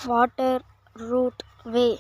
water route way.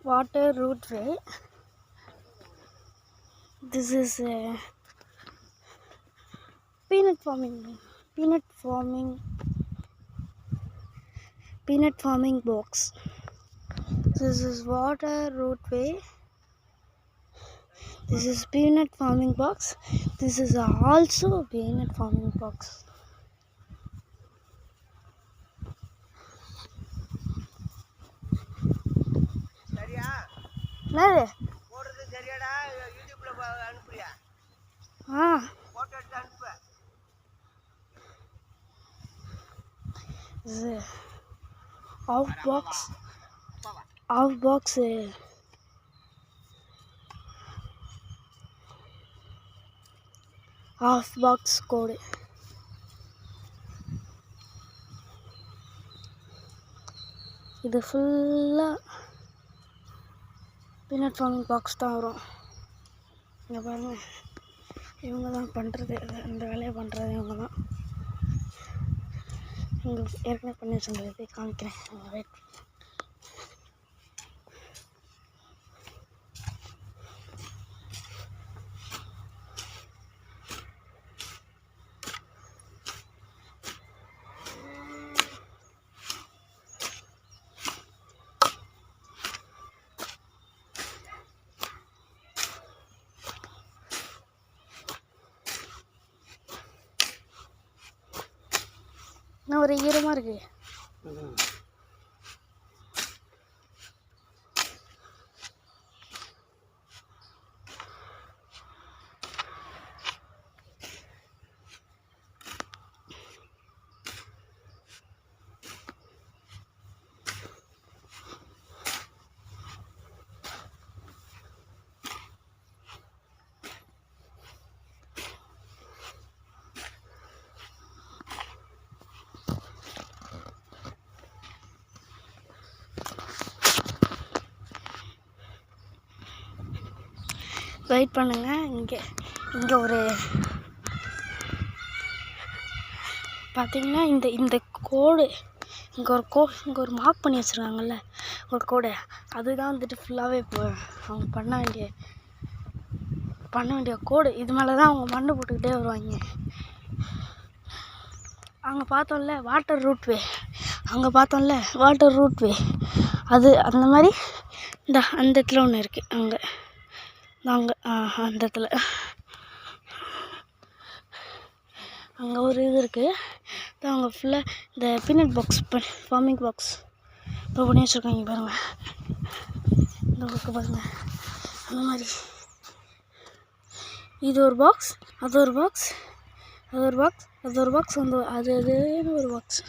Water route way. This is a peanut farming box. This is water route way. This is peanut farming box. This is also a peanut farming box. என்னது போடுறது சரியாடா யூடியூப்ல அனுப்புறியா photo எடுத்து அனுப்பு இது of box கோடு இது ஃபுல்லாக peanut farming box தான் வரும். இங்கே பாருங்கள், இவங்க தான் பண்ணுறது, இந்த வேலையை பண்ணுறது இவங்க தான். உங்களுக்கு ஏற்கனவே பண்ணி வச்சுருந்தது காமிக்கிறேன், வெயிட். இன்னும் ஒரு ஈரமாக இருக்கு. வெயிட் பண்ணுங்க. இங்கே ஒரு பார்த்தீங்கன்னா இந்த கோடு இங்கே ஒரு மார்க் பண்ணி வச்சுருக்காங்கல்ல ஒரு கோடு, அதுதான் வந்துட்டு ஃபுல்லாகவே இப்போ அவங்க பண்ண வேண்டிய கோடு. இது மேலே தான் அவங்க மண்ணு போட்டுக்கிட்டே வருவாங்க. அங்கே பார்த்தோம்ல வாட்டர் ரூட் வே, அது அந்த மாதிரி அந்த இடத்துல ஒன்று இருக்குது. அங்கே அந்த இடத்துல அங்கே ஒரு இது இருக்குது. அவங்க ஃபுல்லாக இந்த பீனட் பாக்ஸ் ஃபார்மிங் பாக்ஸ் இப்போ பண்ணி வச்சுருக்காங்க பாருங்கள். இந்த பக்கம் பாருங்கள், அந்த மாதிரி இது ஒரு பாக்ஸ், அது ஒரு பாக்ஸ், அது ஒரு பாக்ஸ், அது ஒரு பாக்ஸ், அது ஒரு பாக்ஸ்.